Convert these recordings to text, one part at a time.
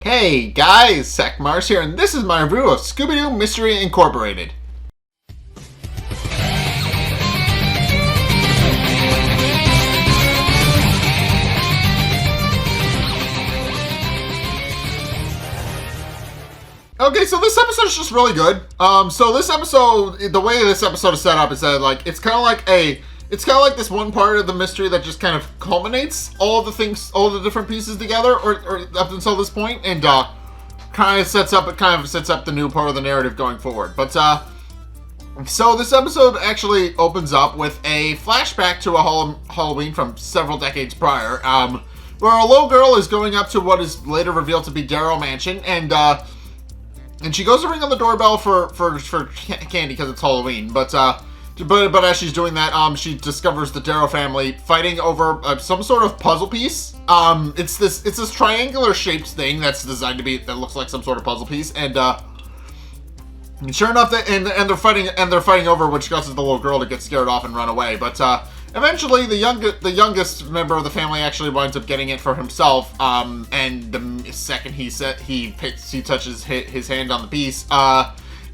Hey guys, Zack here, and this is my review of Scooby-Doo Mystery Incorporated. Okay, so this episode is just really good. So this episode, the way this episode is set up is that it's kind of like this one part of the mystery that just kind of culminates all the things, all the different pieces together, or up until this point, and kind of sets up the new part of the narrative going forward. But so this episode actually opens up with a flashback to a Halloween from several decades prior, where a little girl is going up to what is later revealed to be Darrow Mansion, and she goes to ring on the doorbell for candy because it's Halloween, but as she's doing that, she discovers the Darrow family fighting over some sort of puzzle piece. It's this triangular shaped thing that's designed to be, that looks like some sort of puzzle piece, and sure enough, they're fighting over, which causes the little girl to get scared off and run away. But eventually, the youngest member of the family actually winds up getting it for himself. And the second he touches his hand on the piece,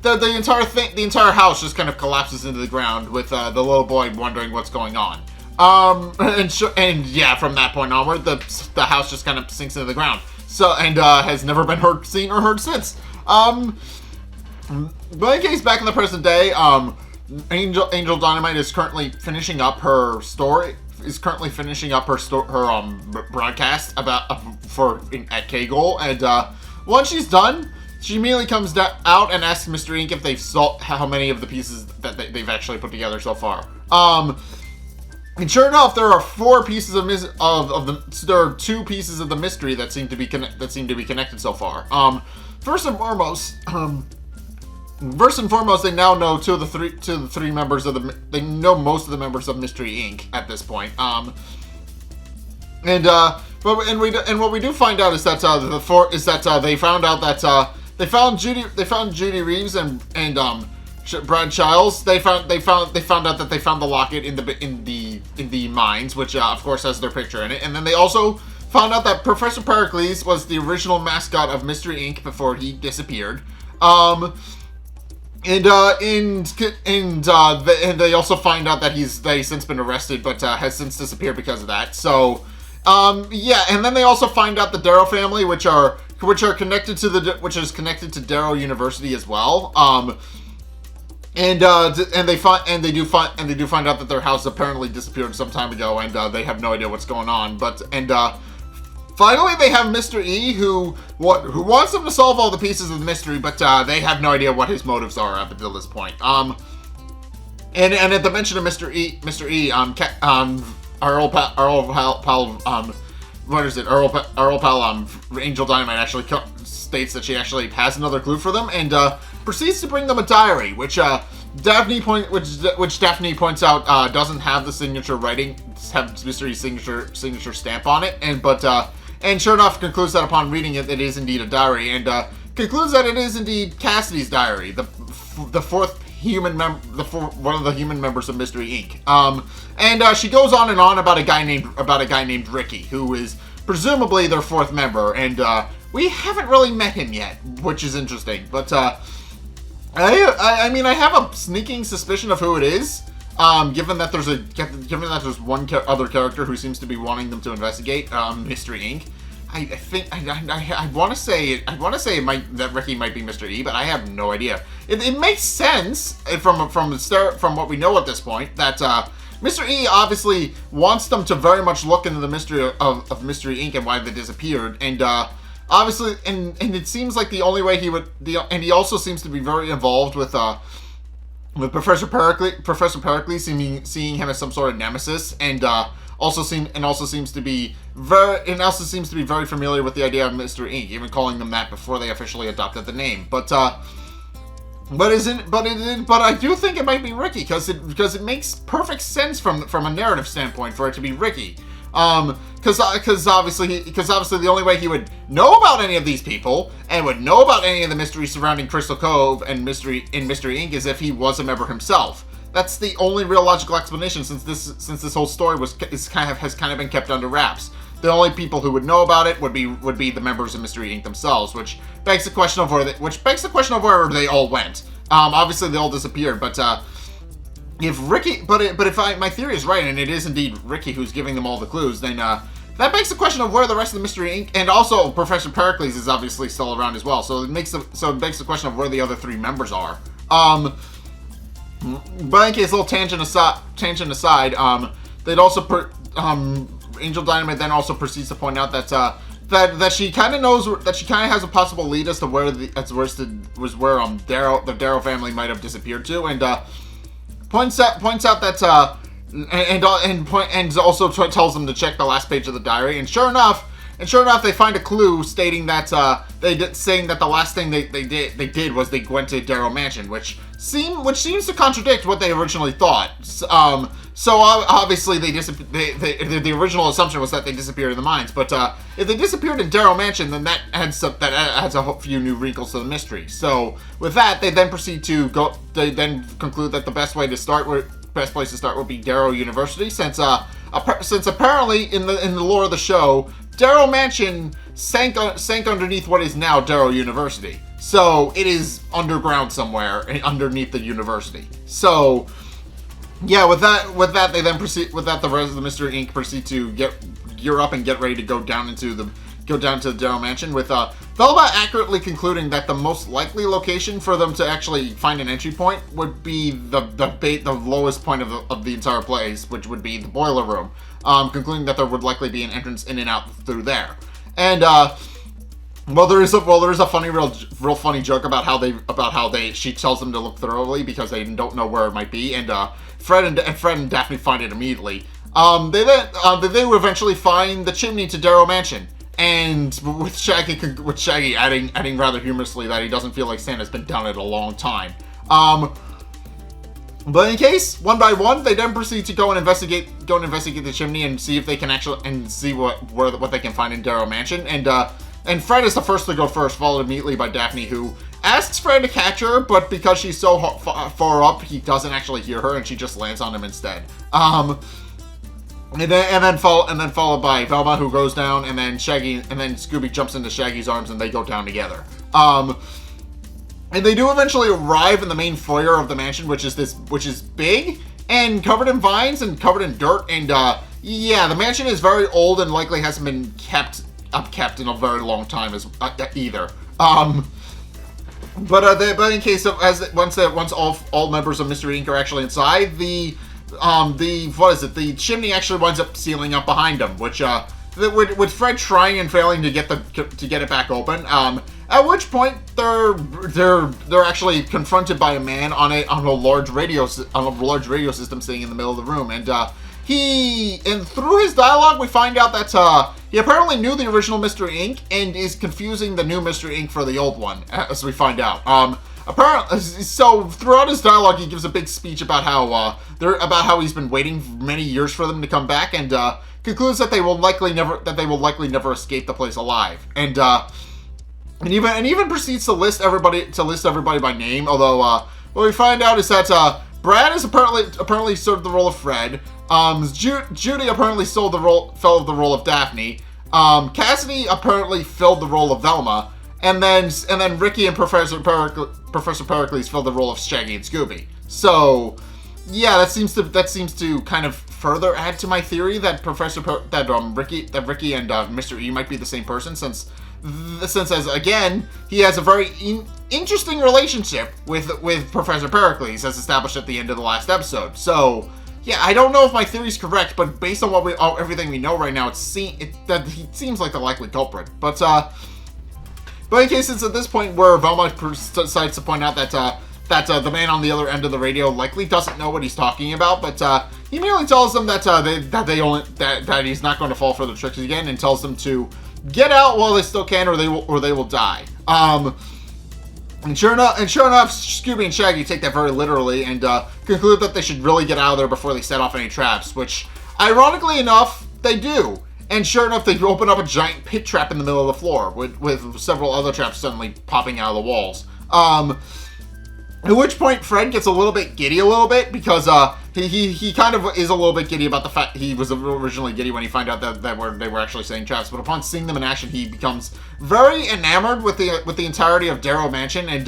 the entire house just kind of collapses into the ground with the little boy wondering what's going on. And yeah, from that point onward, the house just kind of sinks into the ground. So, and has never been seen or heard since. But in case, back in the present day, Angel Dynamite is currently finishing up her story. Broadcast about at K-Goal, and once she's done, she immediately comes out and asks Mr. Inc. if they've solved how many of the pieces that they've actually put together so far. And sure enough, there are four pieces there are two pieces of the mystery that seem to be connected so far. First and foremost, they now know the three members of they know most of the members of Mystery Inc. at this point. What we do find out is that they found out that they found Judy Reeves and Brad Childs. They found out that they found the locket in the mines, which of course has their picture in it. And then they also found out that Professor Pericles was the original mascot of Mystery Inc. before he disappeared. And they also find out that he's since been arrested, but has since disappeared because of that. So, yeah, and then they also find out the Darrow family, which is connected to Darrow University as well. And they do find out that their house apparently disappeared some time ago, and they have no idea what's going on. Finally, they have Mr. E, who wants them to solve all the pieces of the mystery, but they have no idea what his motives are up until this point. And at the mention of Mr. E, our old pal, Angel Dynamite actually states that she actually has another clue for them, and proceeds to bring them a diary, which Daphne points out doesn't have the signature writing, have Mystery's signature stamp on it, and sure enough concludes that upon reading it, it is indeed a diary, and concludes that it is indeed Cassidy's diary, the fourth one of the human members of Mystery Inc. And she goes on and on about a guy named Ricky, who is presumably their fourth member, and we haven't really met him yet, which is interesting. But I mean, I have a sneaking suspicion of who it is. Given that there's one other character who seems to be wanting them to investigate, Mystery Inc. I want to say that Ricky might be Mr. E, but I have no idea. It makes sense from what we know at this point that Mr. E obviously wants them to very much look into the mystery of Mystery Inc. and why they disappeared, and obviously, and it seems like the only way and he also seems to be very involved with Professor Pericles, seeing him as some sort of nemesis, and also seems to be very familiar with the idea of Mr. Inc., even calling them that before they officially adopted the name. But I do think it might be Ricky, because it makes perfect sense from a narrative standpoint for it to be Ricky. Because obviously the only way he would know about any of these people and would know about any of the mysteries surrounding Crystal Cove and Mystery Inc. is if he was a member himself. That's the only real logical explanation, since this whole story has kind of been kept under wraps. the only people who would know about it would be the members of Mystery Inc. themselves, which begs the question of where they all went. Obviously they all disappeared, but if my theory is right, and it is indeed Ricky who's giving them all the clues, then that begs the question of where the rest of the Mystery Inc. and also Professor Pericles is obviously still around as well. So it begs the question of where the other 3 members are. But in case, a little tangent aside, they'd also Angel Dynamite then also proceeds to point out that that she kind of knows that she kind of has a possible lead as to where the Darrow family might have disappeared to, and points out that and also tells them to check the last page of the diary, and sure enough, they find a clue stating that saying that the last thing they did was they went to Darrow Mansion, which seems to contradict what they originally thought. So obviously the original assumption was that they disappeared in the mines, but if they disappeared in Darrow Mansion, then that adds a few new wrinkles to the mystery. So with that, they then proceed to go. They then conclude that the best place to start would be Darrow University, since apparently in the lore of the show, Darrow Mansion sank underneath what is now Darrow University. So it is underground somewhere underneath the university. So yeah, with that they then proceed. With that, the rest of the Mystery Inc. proceed to gear up and get ready to go down to the Darrow Mansion, with Velma accurately concluding that the most likely location for them to actually find an entry point would be the lowest point of the entire place, which would be the boiler room. Concluding that there would likely be an entrance in and out through there. And there is a funny, real funny joke about how she tells them to look thoroughly because they don't know where it might be, and Fred and Daphne find it immediately. They would eventually find the chimney to Darrow Mansion, and with Shaggy adding rather humorously that he doesn't feel like Santa's been down it a long time. But in case, one by one, they then proceed to go and investigate the chimney and see if they can see what they can find in Darrow Mansion. And Fred is the first to go first, followed immediately by Daphne, who asks Fred to catch her, but because she's so far up, he doesn't actually hear her, and she just lands on him instead. And then followed by Velma, who goes down, and then Scooby jumps into Shaggy's arms, and they go down together. And they do eventually arrive in the main foyer of the mansion, which is big and covered in vines and covered in dirt. And yeah, the mansion is very old and likely hasn't been kept in a very long time either. But in case of once all members of Mystery Inc. are actually inside, the chimney actually winds up sealing up behind them, which with Fred trying and failing to get it back open. At which point they're actually confronted by a man on a large radio system sitting in the middle of the room, and through his dialogue we find out that he apparently knew the original Mystery Inc. and is confusing the new Mystery Inc. for the old one, as we find out. Apparently, so throughout his dialogue he gives a big speech about how he's been waiting many years for them to come back, and concludes that they will likely never escape the place alive, and even proceeds to list everybody by name. Although what we find out is that Brad is apparently served the role of Fred. Judy apparently filled the role of Daphne. Cassidy apparently filled the role of Velma, and then Ricky and Professor Pericles filled the role of Shaggy and Scooby. So yeah, that seems to kind of further add to my theory that Ricky and Mr. E might be the same person, since as again he has a very interesting relationship with Professor Pericles, as established at the end of the last episode. So yeah, I don't know if my theory is correct, but based on everything we know right now, that he seems like the likely culprit. But in case it's at this point where Velma decides to point out that the man on the other end of the radio likely doesn't know what he's talking about, but he merely tells them that he's not going to fall for the tricks again, and tells them to get out while they still can, or they will die. And sure enough, Scooby and Shaggy take that very literally, and conclude that they should really get out of there before they set off any traps, which, ironically enough, they do. And sure enough, they open up a giant pit trap in the middle of the floor, with several other traps suddenly popping out of the walls. At which point, Fred gets a little bit giddy because he kind of is a little bit giddy about the fact he was originally giddy when he found out that they were actually setting traps. But upon seeing them in action, he becomes very enamored with the entirety of Darrow Mansion and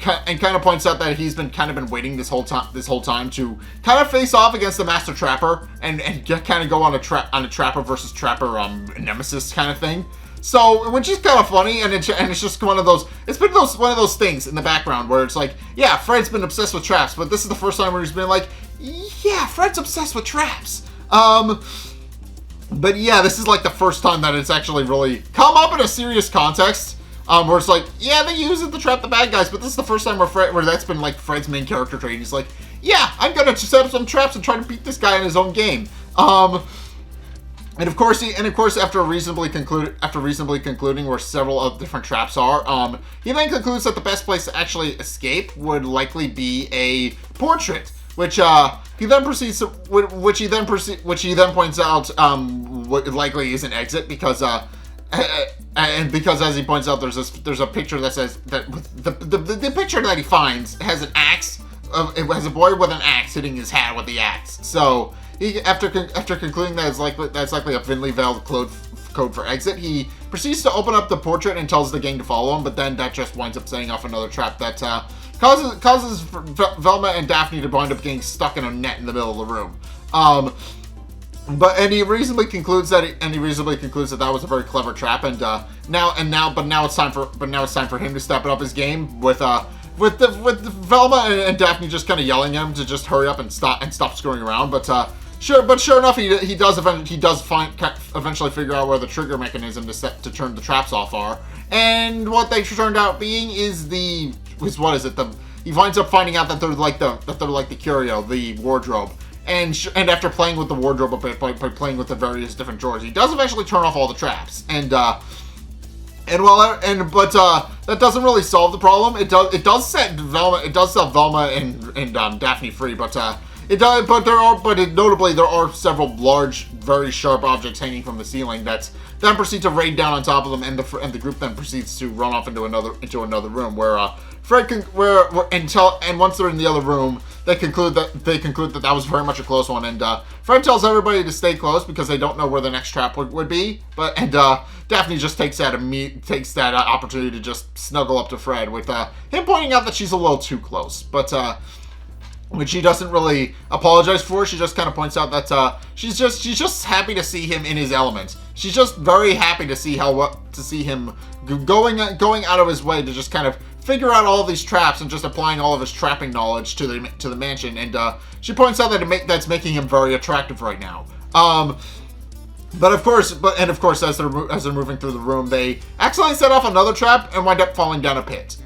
kind of points out that he's been waiting this whole time to kind of face off against the Master Trapper and kind of go on a Trapper versus Trapper nemesis kind of thing. So, which is kind of funny, and it's just one of those things in the background where it's like, yeah, Fred's been obsessed with traps, but this is the first time where he's been like, yeah, Fred's obsessed with traps. But yeah, this is like the first time that it's actually really come up in a serious context, where it's like, yeah, they use it to trap the bad guys, but this is the first time where that's been like Fred's main character trait. He's like, yeah, I'm gonna set up some traps and try to beat this guy in his own game. And of course, after reasonably concluding where several of different traps are, he then concludes that the best place to actually escape would likely be a portrait, which he then points out likely is an exit because as he points out, there's a picture that says that the picture that he finds has an axe. It has a boy with an axe hitting his hat with the axe. So. After concluding that that's likely a thinly veiled code for exit, he proceeds to open up the portrait and tells the gang to follow him, but then that just winds up setting off another trap that causes Velma and Daphne to wind up getting stuck in a net in the middle of the room. But he reasonably concludes that that was a very clever trap, and now it's time for him to step up his game with Velma and Daphne just kind of yelling at him to just hurry up and stop screwing around, sure enough, he does eventually figure out where the trigger mechanism to turn the traps off are, and what they turned out being he winds up finding out that they're like the curio, the wardrobe, and after playing with the wardrobe a bit by playing with the various different drawers, he does eventually turn off all the traps, but that doesn't really solve the problem. It does set Velma and Daphne free, notably there are several large, very sharp objects hanging from the ceiling that then proceed to rain down on top of them, and the group then proceeds to run off into another room where once they're in the other room, they conclude that was very much a close one, and Fred tells everybody to stay close because they don't know where the next trap would be, and Daphne just takes that opportunity to just snuggle up to Fred with him pointing out that she's a little too close, but which she doesn't really apologize for. She just kind of points out that she's just happy to see him in his element. She's just very happy to see him going out of his way to just kind of figure out all of these traps and just applying all of his trapping knowledge to the mansion. And she points out that that's making him very attractive right now. But of course, as they're moving through the room, they accidentally set off another trap and wind up falling down a pit.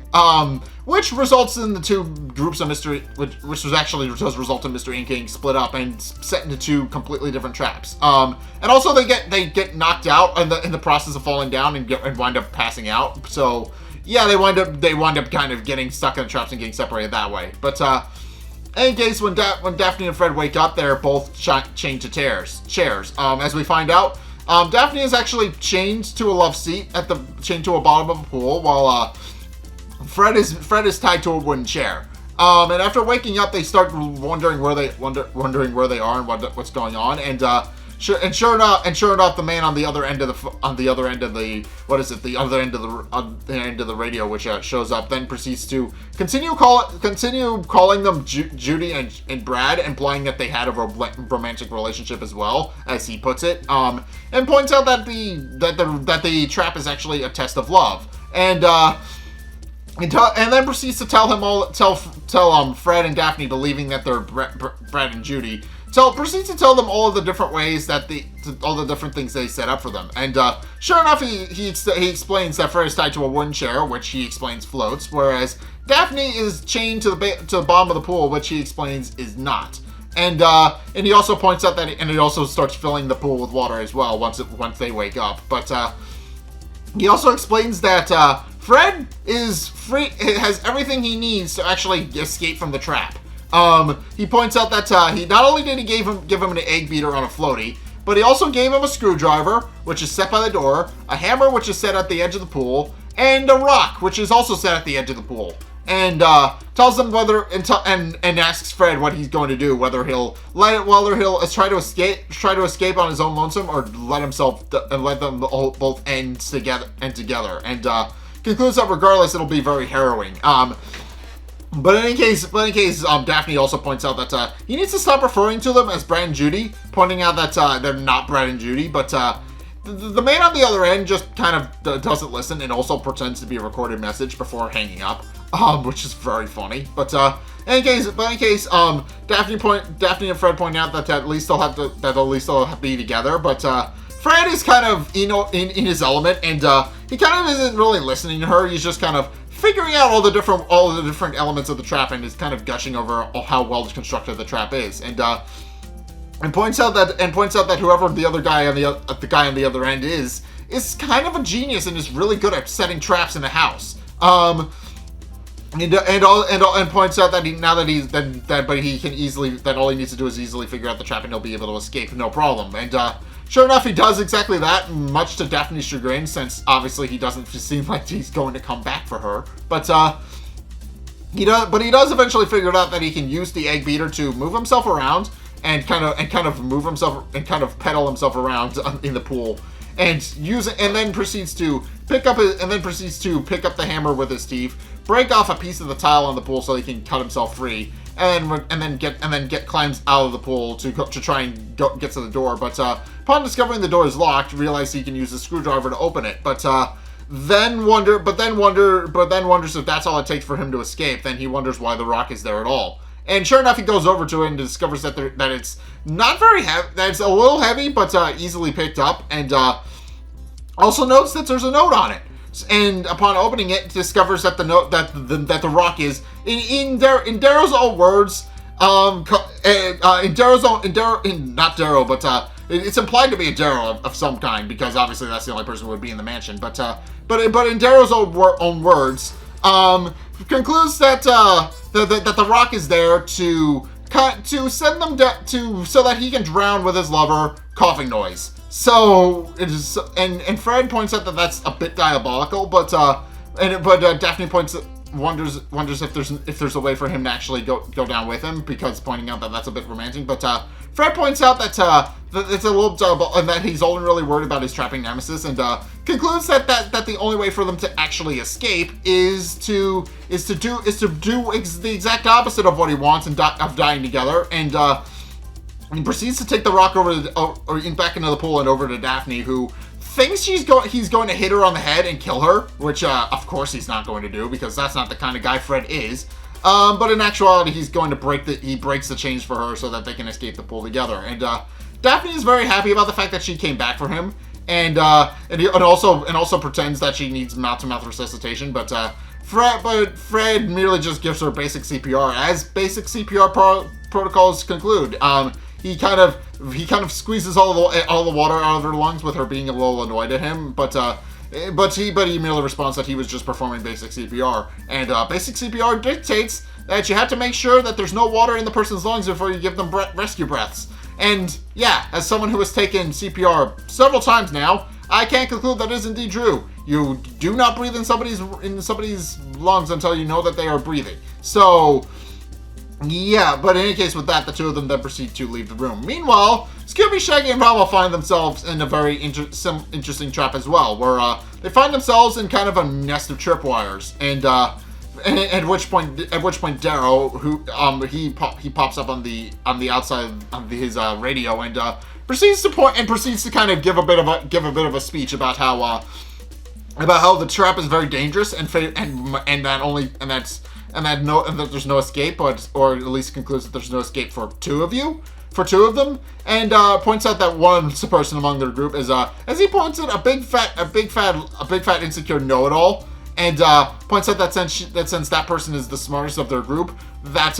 Which results in the two groups of mystery, which does result in Mystery Inc. getting split up and set into two completely different traps. And also they get knocked out in the process of falling down and wind up passing out. So yeah, they wind up kind of getting stuck in the traps and getting separated that way. But in any case, when Daphne and Fred wake up, they're both chained to chairs. As we find out, Daphne is actually chained to a love seat chained to a bottom of a pool, while Fred is tied to a wooden chair. And after waking up, they start wondering where they are and what's going on. And sure enough, the man on the other end of the radio, which shows up, then proceeds to continue calling them Judy and Brad, implying that they had a romantic relationship as well, as he puts it. And points out that the trap is actually a test of love. And then proceeds to tell Fred and Daphne, believing that they're Brad and Judy. Proceeds to tell them all of the different ways all the different things they set up for them. And sure enough, he explains that Fred is tied to a wooden chair, which he explains floats, whereas Daphne is chained to the bottom of the pool, which he explains is not. And he also points out and he also starts filling the pool with water as well once they wake up. But he also explains that Fred is free, has everything he needs to actually escape from the trap. He points out that he not only did he give him an egg beater on a floaty, but he also gave him a screwdriver, which is set by the door, a hammer, which is set at the edge of the pool, and a rock, which is also set at the edge of the pool. and tells them whether and asks Fred what he's going to do, whether he'll try to escape on his own lonesome, or let them both end together, and concludes that regardless it'll be very harrowing. But in any case, Daphne also points out that he needs to stop referring to them as Brad and Judy, pointing out that they're not Brad and Judy, but the man on the other end just kind of doesn't listen and also pretends to be a recorded message before hanging up, which is very funny. But in any case, Daphne and Fred point out that at least they'll have to be together, but Fred is kind of in his element, and he kind of isn't really listening to her. He's just kind of figuring out all the different elements of the trap, and is kind of gushing over how well constructed the trap is, and points out that whoever the other guy on the other end is kind of a genius and is really good at setting traps in the house. And points out that all he needs to do is easily figure out the trap, and he'll be able to escape no problem. And sure enough, he does exactly that, much to Daphne's chagrin, since obviously he doesn't seem like he's going to come back for her. But he does eventually figure out that he can use the egg beater to move himself around and kind of pedal himself around in the pool, and then proceeds to pick up the hammer with his teeth, break off a piece of the tile on the pool so he can cut himself free, and then climbs out of the pool to try and get to the door. But upon discovering the door is locked, realizes he can use a screwdriver to open it. But then wonders if that's all it takes for him to escape. Then he wonders why the rock is there at all. And sure enough, he goes over to it and discovers that it's not very heavy, that it's a little heavy, but easily picked up, and also notes that there's a note on it. And upon opening it, discovers that the rock is in Darrow's own words, it's implied to be a Darrow of some kind, because obviously that's the only person who would be in the mansion. But in Darrow's own words, concludes that the rock is there to send them so that he can drown with his lover coughing noise. So it is, and Fred points out that that's a bit diabolical, but Daphne wonders if there's a way for him to actually go down with him, because pointing out that that's a bit romantic. But Fred points out that it's a little diabolical, and that he's only really worried about his trapping nemesis, and concludes that the only way for them to actually escape is to do the exact opposite of what he wants, and of dying together. And he proceeds to take the rock back into the pool and over to Daphne, who thinks he's going to hit her on the head and kill her, which of course he's not going to do, because that's not the kind of guy Fred is. But in actuality, he breaks the chains for her so that they can escape the pool together. And Daphne is very happy about the fact that she came back for him, and also pretends that she needs mouth-to-mouth resuscitation. But Fred merely just gives her basic CPR, as basic CPR protocols conclude. He kind of squeezes all the water out of her lungs, with her being a little annoyed at him, but he merely responds that he was just performing basic CPR, and basic CPR dictates that you have to make sure that there's no water in the person's lungs before you give them rescue breaths. And yeah, as someone who has taken CPR several times now, I can conclude that is indeed true. You do not breathe in somebody's lungs until you know that they are breathing. So yeah, but in any case, with that, the two of them then proceed to leave the room. Meanwhile, Scooby, Shaggy, and Velma find themselves in a very interesting trap as well, where they find themselves in kind of a nest of tripwires, and at which point Darrow, who he pops up on the outside of his radio, and proceeds to kind of give a bit of a speech about how the trap is very dangerous, and that there's no escape, or at least concludes that there's no escape for two of them, and points out that one person among their group is, as he points out, a big fat insecure know-it-all, and points out that since that person is the smartest of their group, that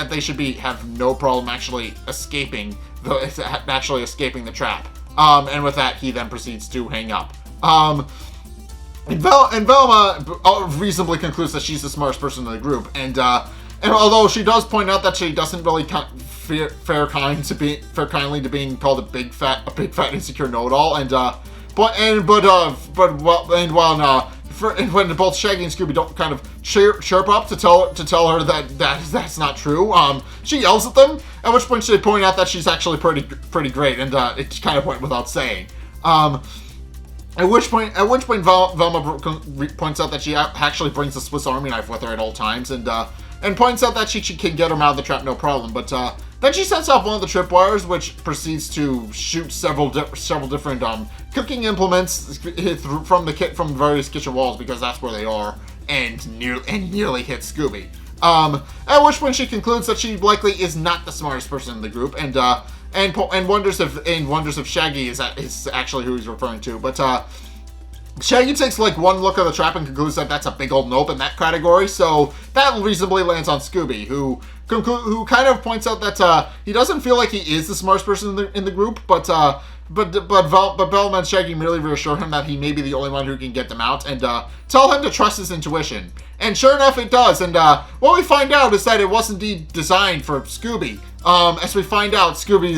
they should have no problem actually escaping the trap. And with that, he then proceeds to hang up. And Velma reasonably concludes that she's the smartest person in the group, and although she does point out that she doesn't really fare kindly to being called a big fat insecure know-it-all, while when both Shaggy and Scooby don't kind of chirp up to tell her that that's not true, she yells at them. At which point they point out that she's actually pretty great, and it kind of went without saying. At which point Velma points out that she actually brings a Swiss Army knife with her at all times, and points out that she can get him out of the trap no problem. But then she sets off one of the tripwires, which proceeds to shoot several different cooking implements from various kitchen walls, because that's where they are, and nearly hits Scooby. At which point she concludes that she likely is not the smartest person in the group, and wonders if Shaggy is actually who he's referring to. But Shaggy takes like one look at the trap and concludes that that's a big old nope in that category. So that reasonably lands on Scooby, who kind of points out that he doesn't feel like he is the smartest person in the group, but Velma and Shaggy merely reassure him that he may be the only one who can get them out, and tell him to trust his intuition. And sure enough, it does. And what we find out is that it was indeed designed for Scooby. As we find out, Scooby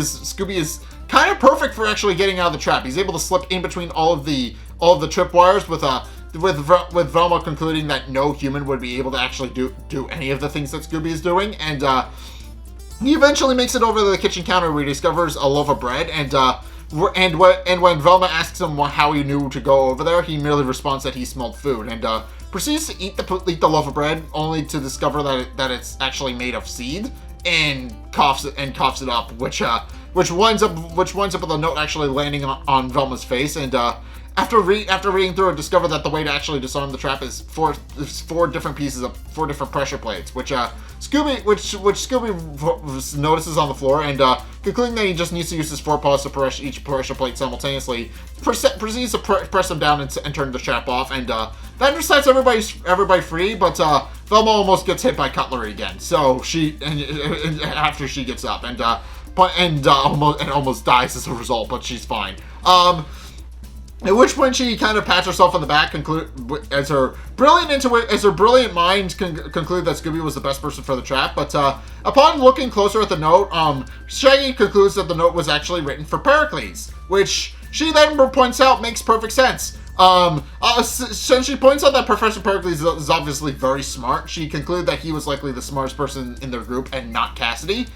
is kind of perfect for actually getting out of the trap. He's able to slip in between all of the tripwires, with Velma concluding that no human would be able to actually do any of the things that Scooby is doing. And he eventually makes it over to the kitchen counter, where he discovers a loaf of bread, and when Velma asks him how he knew to go over there, he merely responds that he smelled food, and proceeds to eat the loaf of bread, only to discover that it's actually made of seed, and coughs it up, which winds up with a note actually landing on Velma's face. And after reading through it, discover that the way to actually disarm the trap is four different pressure plates, which Scooby notices on the floor, and concluding that he just needs to use his forepaws to press each pressure plate simultaneously, proceeds to press them down and turn the trap off, and that just sets everybody free. But Velma almost gets hit by cutlery again, so after she gets up, and almost dies as a result, but she's fine. At which point she kind of pats herself on the back, as her brilliant mind conclude that Scooby was the best person for the trap. But upon looking closer at the note, Shaggy concludes that the note was actually written for Pericles, which she then points out makes perfect sense. Since she points out that Professor Pericles is obviously very smart, she concluded that he was likely the smartest person in their group and not Cassidy.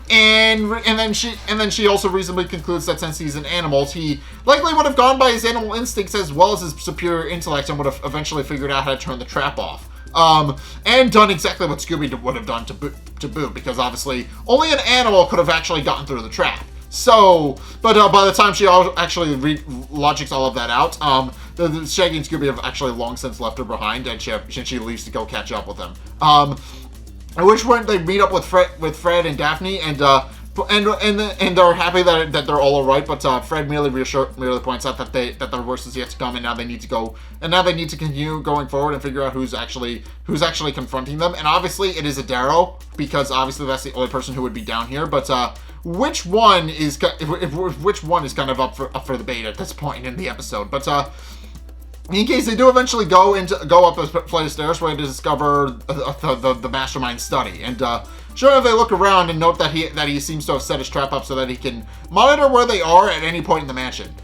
And then she also reasonably concludes that since he's an animal, he likely would have gone by his animal instincts as well as his superior intellect, and would have eventually figured out how to turn the trap off. And done exactly what Scooby would have done to boot, because obviously only an animal could have actually gotten through the trap. So, but by the time she actually logics all of that out, the Shaggy and Scooby have actually long since left her behind, and she leaves to go catch up with them. At which point they meet up with Fred and Daphne, and they're happy that they're all alright. But Fred merely points out that their worst is yet to come, and now they need to continue going forward and figure out who's actually confronting them. And obviously it is a Darrow, because obviously that's the only person who would be down here. But which one is kind of up for debate at this point in the episode. But in case they do eventually go up a flight of stairs where they discover the mastermind study, and sure enough, they look around and note that he seems to have set his trap up so that he can monitor where they are at any point in the mansion.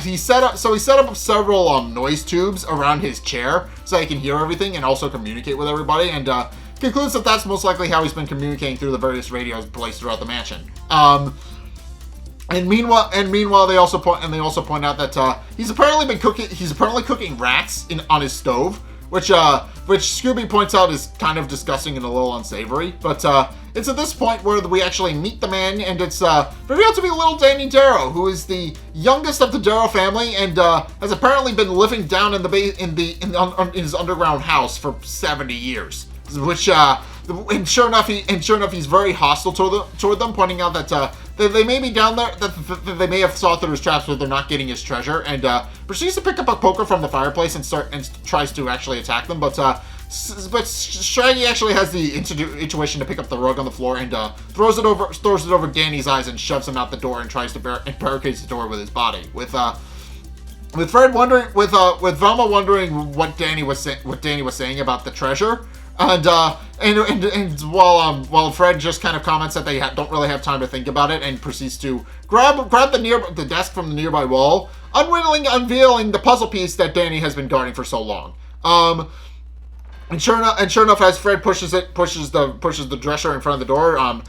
He set up several noise tubes around his chair so he can hear everything and also communicate with everybody, and concludes that that's most likely how he's been communicating through the various radios placed throughout the mansion. And meanwhile, they also point out that he's apparently cooking rats on his stove, which Scooby points out is kind of disgusting and a little unsavory. But it's at this point where we actually meet the man, and it's revealed to be little Danny Darrow, who is the youngest of the Darrow family, and has apparently been living down in his underground house for 70 years. Which and sure enough, he's very hostile toward them, pointing out that they may be down there, that they may have saw through his traps, but they're not getting his treasure, and proceeds to pick up a poker from the fireplace and tries to actually attack them. But Shaggy actually has the intuition to pick up the rug on the floor, and throws it over Danny's eyes and shoves him out the door, and tries to barricades the door with his body. With Velma wondering what Danny was saying about the treasure. And while Fred just kind of comments that they don't really have time to think about it, and proceeds to grab the desk from the nearby wall, unveiling the puzzle piece that Danny has been guarding for so long. And sure enough, as Fred pushes the dresser in front of the door,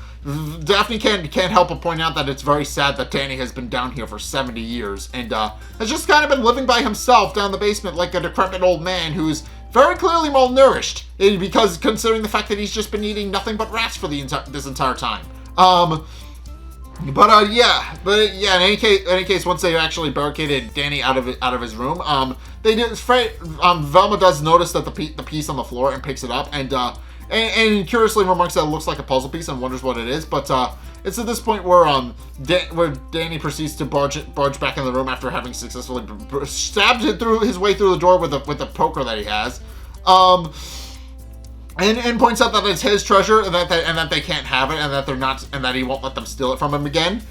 Daphne can't help but point out that it's very sad that Danny has been down here for 70 years and has just kind of been living by himself down the basement like a decrepit old man who's very clearly malnourished, because considering the fact that he's just been eating nothing but rats for this entire time. In any case, once they actually barricaded Danny out of his room, Velma does notice that the piece on the floor and picks it up and curiously remarks that it looks like a puzzle piece and wonders what it is. But it's at this point where Danny proceeds to barge back in the room after having successfully stabbed his way through the door with a poker that he has. And points out that it's his treasure and that they can't have it and that they're not and that he won't let them steal it from him again.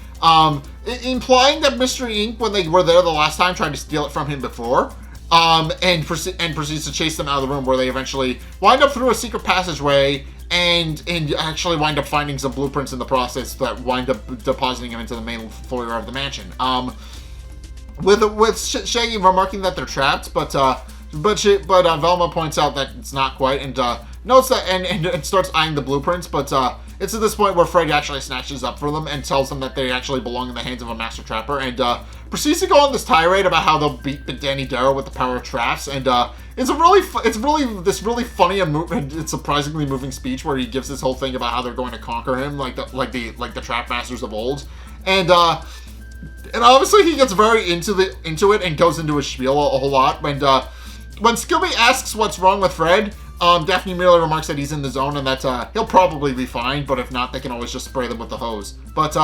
Implying that Mystery Inc. when they were there the last time tried to steal it from him before. And proceeds to chase them out of the room, where they eventually wind up through a secret passageway and actually wind up finding some blueprints in the process that wind up depositing them into the main foyer of the mansion. With Shaggy remarking that they're trapped, but Velma points out that it's not quite, and notes that and starts eyeing the blueprints, but it's at this point where Fred actually snatches up for them and tells them that they actually belong in the hands of a master trapper, and proceeds to go on this tirade about how they'll beat Danny Darrow with the power of traps, and it's really funny and surprisingly moving speech where he gives this whole thing about how they're going to conquer him like the trap masters of old, and obviously he gets very into it and goes into a spiel a whole lot, and when Scooby asks what's wrong with Fred, Daphne merely remarks that he's in the zone and that he'll probably be fine, but if not, they can always just spray them with the hose. But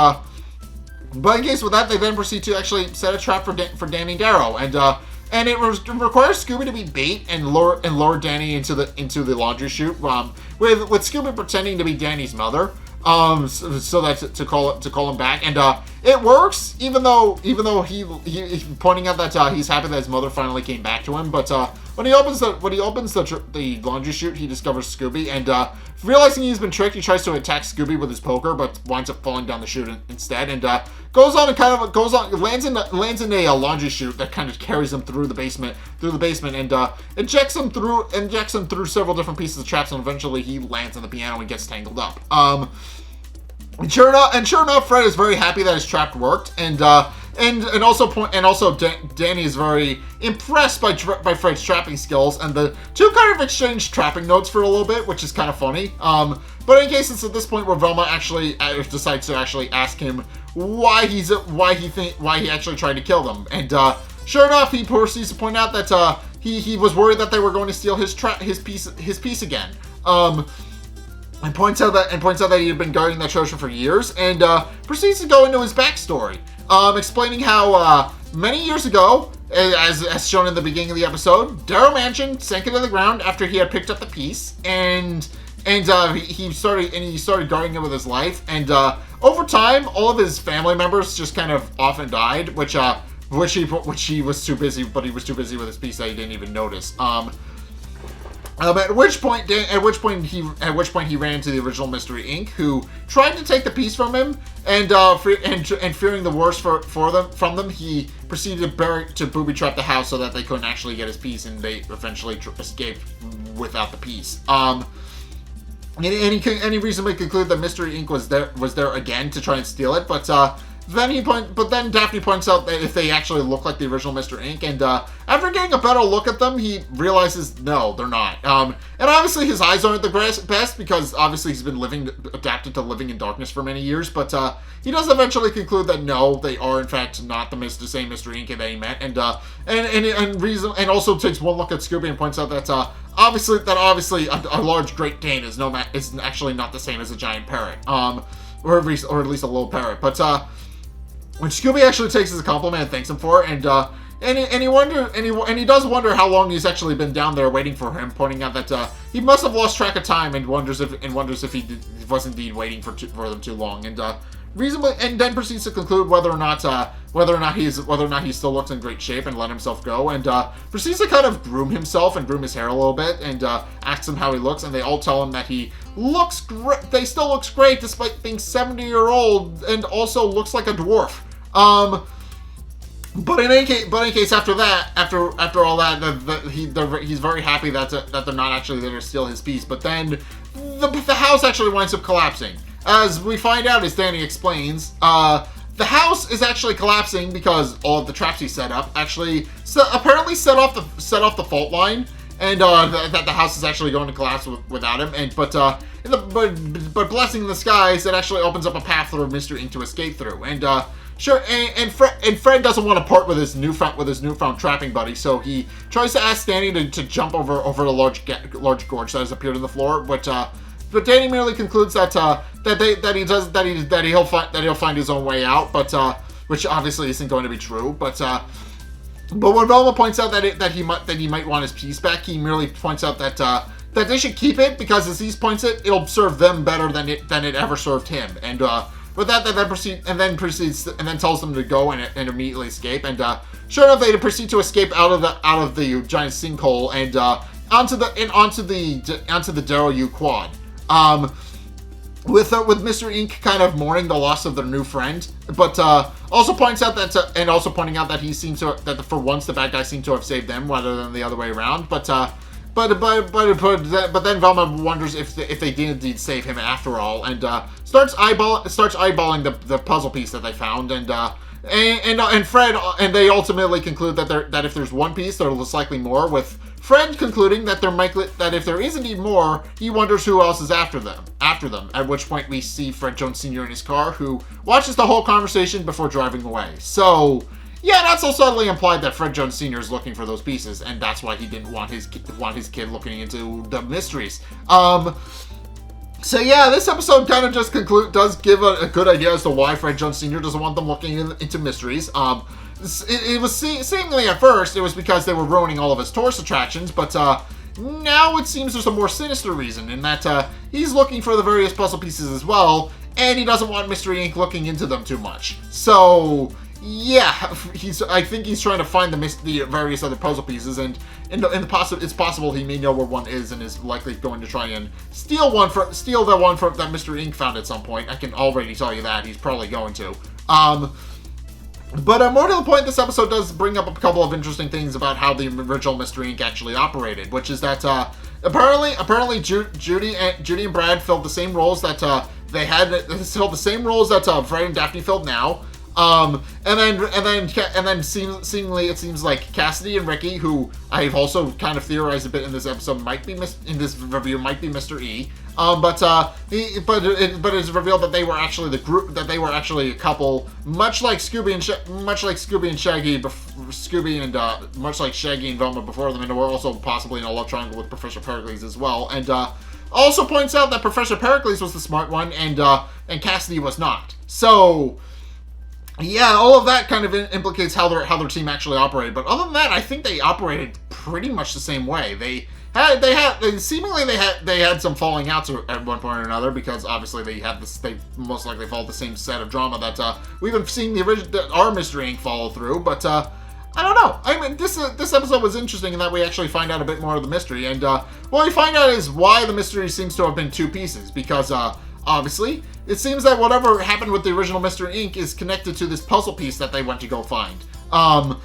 in case with that, they then proceed to actually set a trap for Danny Darrow, and it requires Scooby to be bait and lure Danny into the laundry chute, with Scooby pretending to be Danny's mother, so that to call him back, and it works, even though he pointing out that he's happy that his mother finally came back to him, but when he opens the laundry chute, he discovers Scooby, and realizing he's been tricked, he tries to attack Scooby with his poker, but winds up falling down the chute instead, and lands in a laundry chute that kind of carries him through the basement, and ejects him through several different pieces of traps, and eventually he lands on the piano and gets tangled up. And sure enough, Fred is very happy that his trap worked, and also Danny is very impressed by Fred's trapping skills, and the two kind of exchange trapping notes for a little bit, which is kind of funny. But in case it's at this point where Velma actually decides to actually ask him why he actually tried to kill them, and sure enough, he proceeds to point out that he was worried that they were going to steal his piece again. And points out that he had been guarding that treasure for years, and proceeds to go into his backstory, explaining how many years ago, as shown in the beginning of the episode, Darrow Mansion sank into the ground after he had picked up the piece, and he started guarding it with his life, and over time, all of his family members just kind of often died, which he was too busy, but he was too busy with his piece that he didn't even notice. At which point he ran into the original Mystery Inc., who tried to take the piece from him, and fearing the worst from them, he proceeded to booby trap the house so that they couldn't actually get his piece, and they eventually escaped without the piece. Any reason we conclude that Mystery Inc. was there again to try and steal it, but then Daphne points out that if they actually look like the original Mr. Inc., and after getting a better look at them, he realizes no, they're not. And obviously his eyes aren't the best, because obviously he's been adapted to living in darkness for many years, but he does eventually conclude that no, they are in fact not the same Mr. Inc. that he met, and also takes one look at Scooby and points out that obviously a large Great Dane is actually not the same as a giant parrot, or at least a little parrot, but which Scooby actually takes as a compliment and thanks him for, and he does wonder how long he's actually been down there waiting for him, pointing out that he must have lost track of time, and wonders if he was indeed waiting for them too long, and then proceeds to conclude whether or not he still looks in great shape, and let himself go, and proceeds to kind of groom himself and groom his hair a little bit, and asks him how he looks, and they all tell him that he looks great. They still looks great despite being 70-year-old, and also looks like a dwarf. But in any case, after all that, he's very happy that they're not actually there to steal his piece. But then the house actually winds up collapsing, as we find out, as Danny explains. The house is actually collapsing because all of the traps he set up actually apparently set off the fault line, and that the house is actually going to collapse without him. But blessing in the skies, it actually opens up a path for Mr. Ink to escape through. And Fred doesn't want to part with his newfound trapping buddy, so he tries to ask Danny to jump over the large gorge that has appeared in the floor, but Danny merely concludes that he'll find his own way out, which obviously isn't going to be true. But when Velma points out that he might want his piece back, he merely points out that they should keep it because, as he points it, it'll serve them better than it ever served him. And with that, then tells them to go and immediately escape. And sure enough, they proceed to escape out of the giant sinkhole and onto the Darrow U quad. With Mr. Ink kind of mourning the loss of their new friend, but also pointing out that he seems to that for once the bad guys seem to have saved them rather than the other way around. But then Velma wonders if they did indeed save him after all, and starts eyeballing the puzzle piece that they found, and Fred, and they ultimately conclude that if there's one piece, there's likely more, with Fred concluding that if there is indeed more, he wonders who else is after them. At which point we see Fred Jones Sr. in his car, who watches the whole conversation before driving away. So yeah, not so subtly implied that Fred Jones Sr. is looking for those pieces, and that's why he didn't want his kid looking into the mysteries. So yeah, this episode kind of just does give a good idea as to why Fred Jones Sr. doesn't want them looking into mysteries. It was seemingly at first it was because they were ruining all of his tourist attractions, but now it seems there's a more sinister reason in that he's looking for the various puzzle pieces as well, and he doesn't want Mr. Ink looking into them too much. So yeah, I think he's trying to find the various other puzzle pieces, and it's possible he may know where one is and is likely going to try and steal the one that Mr. Ink found at some point. I can already tell you that he's probably going to. But more to the point, this episode does bring up a couple of interesting things about how the original Mr. Ink actually operated, which is that apparently Judy and Brad filled the same roles that Fred and Daphne filled now. And then seemingly it seems like Cassidy and Ricky, who I've also kind of theorized a bit in this episode, might be Mr. E. But it's revealed that they were actually the group, that they were actually a couple, much like Scooby and Shaggy, much like Shaggy and Velma before them, and were also possibly in a love triangle with Professor Pericles as well. And also points out that Professor Pericles was the smart one, and Cassidy was not. So yeah, all of that kind of implicates how their team actually operated. But other than that, I think they operated pretty much the same way. They had some falling outs at one point or another, because obviously they most likely followed the same set of drama that we've been seeing our Mystery Inc. follow through. But I don't know. I mean, this episode was interesting in that we actually find out a bit more of the mystery, and what we find out is why the mystery seems to have been two pieces, because obviously it seems that whatever happened with the original Mr. Ink is connected to this puzzle piece that they went to go find. And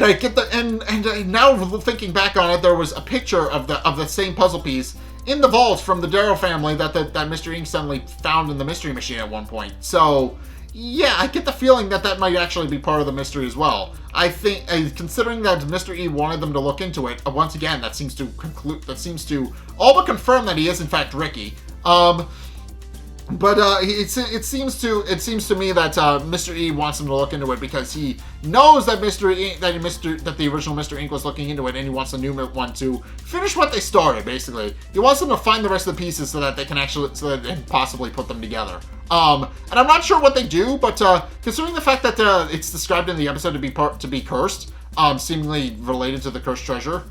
I get and now thinking back on it, there was a picture of the same puzzle piece in the vault from the Darrow family that Mr. Ink suddenly found in the mystery machine at one point. So yeah, I get the feeling that might actually be part of the mystery as well. I think, considering that Mr. E wanted them to look into it, once again, that seems to all but confirm that he is in fact Ricky. But it seems to me that Mr. E wants him to look into it because he knows that the original Mr. Ink was looking into it, and he wants the new one to finish what they started. Basically, he wants them to find the rest of the pieces so that they can possibly put them together. And I'm not sure what they do, but considering the fact that it's described in the episode to be cursed, seemingly related to the cursed treasure,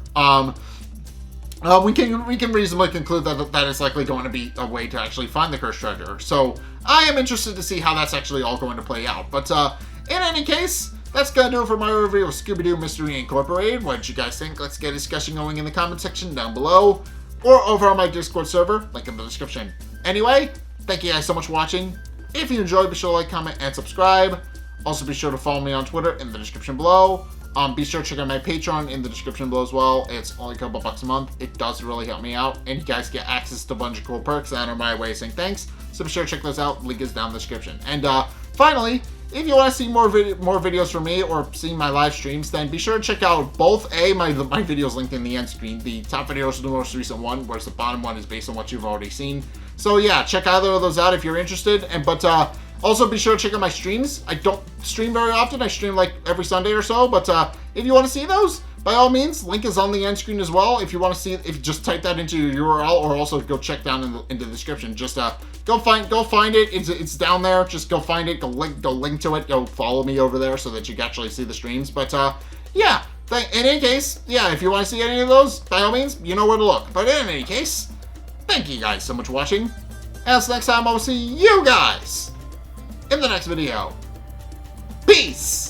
we can reasonably conclude that it's likely going to be a way to actually find the cursed treasure. So I am interested to see how that's actually all going to play out. But in any case, that's going to do it for my review of Scooby-Doo Mystery Incorporated. What did you guys think? Let's get a discussion going in the comment section down below, or over on my Discord server, link in the description. Anyway, thank you guys so much for watching. If you enjoyed, be sure to like, comment, and subscribe. Also, be sure to follow me on Twitter in the description below. Be sure to check out my Patreon in the description below as well. It's only a couple bucks a month. It does really help me out, and you guys get access to a bunch of cool perks that are my way of saying thanks. So be sure to check those out. Link is down in the description. And finally, if you want to see more videos from me or see my live streams, then be sure to check out both my videos linked in the end screen. The top video is the most recent one, whereas the bottom one is based on what you've already seen. So yeah, check either of those out if you're interested. But also be sure to check out my streams. I don't stream very often. I stream like every Sunday or so. But if you want to see those, by all means, link is on the end screen as well. If you want to see it, if you just type that into your URL, or also go check down in the description. Just go find it. It's down there. Just go find it. Go link to it. Go follow me over there so that you can actually see the streams. But yeah. In any case, yeah, if you want to see any of those, by all means, you know where to look. But in any case, thank you guys so much for watching. As next time, I will see you guys in the next video. Peace!